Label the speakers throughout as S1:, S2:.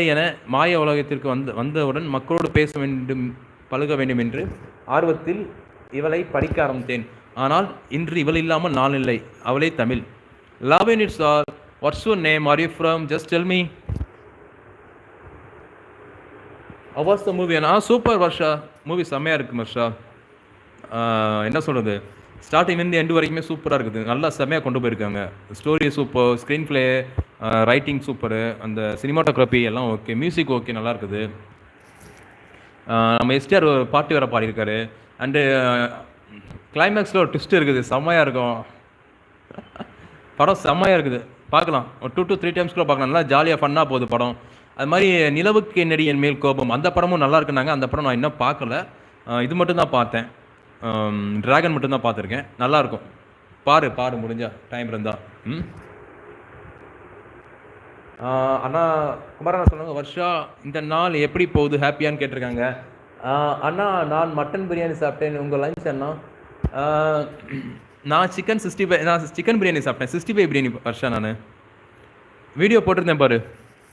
S1: என மாய உலகத்திற்கு வந்தவுடன் மக்களோடு பேச வேண்டும், பழக வேண்டும் என்று ஆர்வத்தில் இவளை படிக்க ஆரம்பித்தேன். ஆனால் இன்று இவள் இல்லாமல் நான் இல்லை. அவளே Tamil. Love in it's all. What's your name? Are you from? Just tell me. What's the movie? Super Varsha. Movie செம்மையாக இருக்குது வர்ஷா. என்ன சொல்கிறது, ஸ்டார்டிங்லேருந்து எண்டு வரைக்குமே சூப்பராக இருக்குது. நல்லா செம்மையாக கொண்டு போயிருக்காங்க. Story super, screen play, writing super, அந்த சினிமாட்டோகிராஃபி எல்லாம் ஓகே, மியூசிக் ஓகே, நல்லா இருக்குது. நம்ம எஸ்டிஆர் ஒரு பாட்டு வேறு பாடியிருக்காரு. அண்டு கிளைமேக்ஸில் ஒரு ட்விஸ்ட் இருக்குது, செம்மையாக இருக்கும். படம் செம்மையாக இருக்குது, பார்க்கலாம். ஒரு 2 to 3 times கூட பார்க்கலாம். நல்லா ஜாலியாக ஃபன்னாக போகுது படம். அது மாதிரி நிலவுக்கு என்னடி என் மேல் கோபம், அந்த படமும் நல்லா இருக்குனாங்க. அந்த படம் நான் இன்னும் பார்க்கல, இது மட்டும்தான் பார்த்தேன். ட்ராகன் மட்டும்தான் பார்த்துருக்கேன். நல்லாயிருக்கும், பாரு முடிஞ்சா டைம் இருந்தா. அண்ணா குமாரண்ணா சொல்லுங்க, வர்ஷா இந்த நாள் எப்படி போகுது, ஹாப்பியான்னு கேட்டிருக்காங்க. அண்ணா நான் மட்டன் பிரியாணி சாப்பிட்டேன். உங்கள் லஞ்ச் அண்ணா? நான் சிக்கன் பிரியாணி சாப்பிட்டேன். 65 பிரியாணி வர்ஷா. நான் வீடியோ போட்டிருந்தேன் பாரு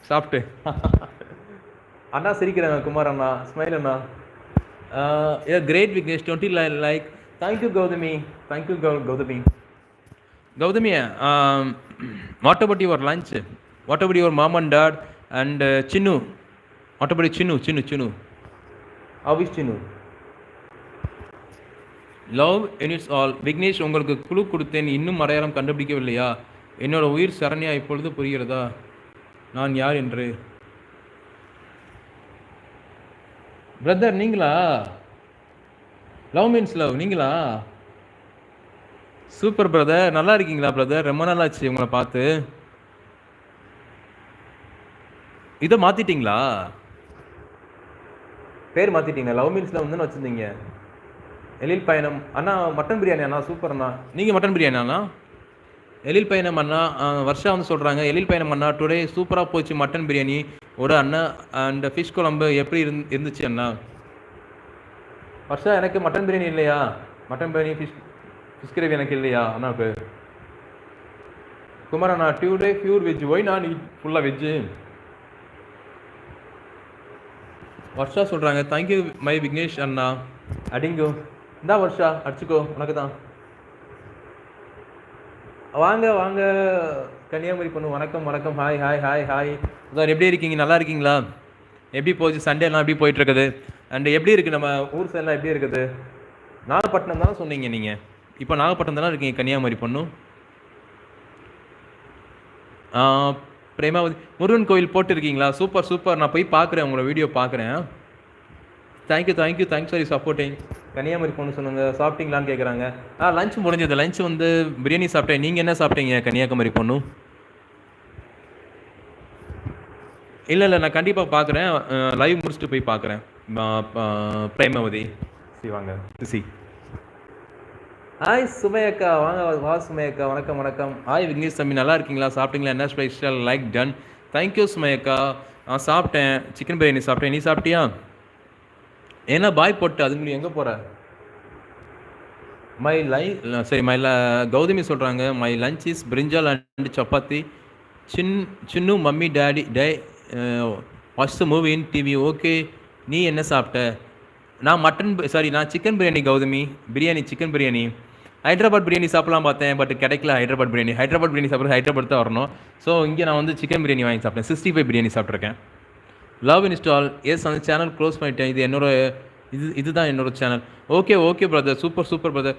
S1: சாப்பிட்டு. அண்ணா சிரிக்கிறாங்க. குமார் அண்ணா ஸ்மைல் அண்ணா. கிரேட் விக்னேஷ் 20 லைக். Thank you Gauthami. Thank you Gauthami. Gauthami, what about your lunch? What about your mom and dad and Chinnu? What about Chinnu? How is Chinnu? Love in it's all. Vignesh, உங்களுக்கு குழு கொடுத்தேன், இன்னும் அடையாளம் கண்டுபிடிக்கவில்லையா? என்னோட உயிர் சரண்யா இப்பொழுது புரிகிறதா நான் யார் என்று? பிரதர் நீங்களா? லவ் மீன்ஸ் லவ் நீங்களா? சூப்பர் பிரதர், நல்லா இருக்கீங்களா பிரதர்? ரொம்ப நாள் ஆச்சு உங்களை பார்த்து. இதை மாற்றிட்டீங்களா? பேர் மாற்றிட்டீங்களா? லவ் மீன்ஸ் லவ் தானே வச்சுருந்தீங்க. எழில் பயணம் அண்ணா. மட்டன் பிரியாணி அண்ணா சூப்பர் அண்ணா. நீங்கள் மட்டன் பிரியாணி அண்ணா? எழில் பயணம் அண்ணா. வர்ஷா வந்து சொல்கிறாங்க, எழில் பயணம் அண்ணா டுடே சூப்பராக போச்சு மட்டன் பிரியாணி ஒரு அண்ணா. அண்ட் ஃபிஷ் குழம்பு எப்படி இருந்துச்சு அண்ணா? வர்ஷா, எனக்கு மட்டன் பிரியாணி இல்லையா? மட்டன் பிரியாணி ஃபிஷ் கிரேவி எனக்கு இல்லையா அண்ணாவுக்கு? குமார் அண்ணா டுடே பியூர் வெஜ். ஒய் நான் ஃபுல்லாக வெஜ்ஜு? வர்ஷா சொல்கிறாங்க, தேங்க்யூ மை விக்னேஷ் அண்ணா. அடிங்கோ இந்தா வர்ஷா, அடிச்சுக்கோ, உனக்கு தான். வாங்க வாங்க கன்னியாகுமரி பொண்ணு. வணக்கம் வணக்கம். Hi hi hi hi sir, எப்படி இருக்கீங்க? நல்லா இருக்கீங்களா? எப்படி போச்சு சண்டேலாம்? எப்படி போயிட்டுருக்குது? அண்ட் எப்படி இருக்குது நம்ம ஊர் சைட்லாம் எப்படி இருக்குது? நாகப்பட்டினம் தானே சொன்னீங்க நீங்கள்? இப்போ நாகப்பட்டினம் தானே இருக்கீங்க கன்னியாகுமரி பொண்ணு? பிரேமாவதி முருகன் கோயில் போட்டுருக்கீங்களா? சூப்பர் சூப்பர், நான் போய் பார்க்குறேன், உங்களோட வீடியோ பார்க்குறேன். Thank you thanks for you supporting. Kanyakumari பொண்ணு சொன்னாங்க, சாப்பிட்டீங்களான்னு கேட்குறாங்க. லஞ்ச் முடிஞ்சது. லஞ்ச் வந்து பிரியாணி சாப்பிட்டேன். நீங்கள் என்ன சாப்பிட்டீங்க கன்னியாகுமரி பொண்ணு? இல்லை நான் கண்டிப்பாக பார்க்குறேன், லைவ் முடிச்சுட்டு போய் பார்க்குறேன். பிரேமாவதி வாங்க. ஹாய் சுமையக்கா, வாங்க வா சுமையக்கா. வணக்கம் வணக்கம். ஹாய் விக்னேஷ் தம்பி, நல்லா இருக்கீங்களா? சாப்பிட்டீங்களா? என்ன ஸ்பெஷல்? Like done. தேங்க்யூ சுமையக்கா. சாப்பிட்டேன், சிக்கன் பிரியாணி சாப்பிட்டேன். நீ சாப்பிட்டியா? ஏன்னா பாய் போட்டு அதுங்களுக்கு எங்கே போகிற? கௌதமி சொல்கிறாங்க, my lunch is brinjal and chapati. Chinnu mummy daddy watch the movie in TV. Okay, நீ என்ன சாப்பிட்ட? நான் சிக்கன் பிரியாணி கௌதமி. சிக்கன் பிரியாணி. ஹைதராபாத் பிரியாணி சாப்பிடலாம் பார்த்தேன், பட் கிடைக்கல. ஹைதராபாத் பிரியாணி சாப்பிட்றது ஹைதராபாத் தான் வரணும். ஸோ இங்கே நான் வந்து சிக்கன் பிரியாணி வாங்கி சாப்பிட்டேன். 65 பிரியாணி சாப்பிட்ருக்கேன். Love install. எஸ், அந்த சேனல் க்ளோஸ் பண்ணிட்டேன். இதுதான் என்னோட channel. Okay brother, super brother.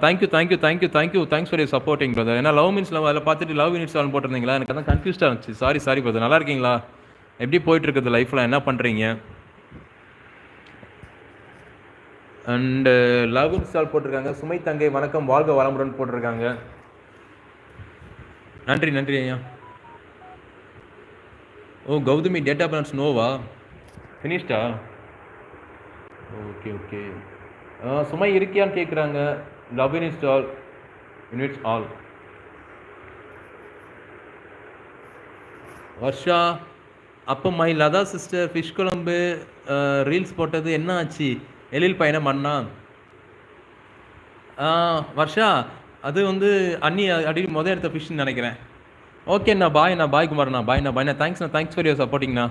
S1: Thanks for your supporting brother. ஏன்னா லவ் மீன்ஸ் லவ் அதில் பார்த்துட்டு லவ் இன்ஸ்டால் போட்டிருந்தீங்களா? எனக்கு அதான் கன்ஃபியூஸ்டாக இருந்துச்சு. Sorry brother. நல்லா இருக்கீங்களா? எப்படி போயிட்டுருக்குது லைஃப்பில்? என்ன பண்ணுறீங்க? அண்டு லவ் இன்ஸ்டால் போட்டிருக்காங்க. சுமை தங்கை வணக்கம், வாழ்க வளமுடன் போட்டிருக்காங்க. நன்றி ஐயா. ஓ கௌதமி, டேட்டா பிளான்ஸ் நோவா? ஃபினிஷ்டா? ஓகே. சுமை இருக்கியான்னு கேட்குறாங்க. Love install invites all. Varsha, அப்போ மை லதா சிஸ்டர் ஃபிஷ் குழம்பு ரீல்ஸ் போட்டது என்ன ஆச்சு? எழில் பயணம் அண்ணா. வர்ஷா, அது வந்து அண்ணி அடி எடுத்த ஃபிஷ்ன்னு நினைக்கிறேன். ஓகேண்ணா, பாய் குமார்ண்ணா. பாய்ண்ணா. Thanks for your சப்போர்ட்டிங்ண்ணா.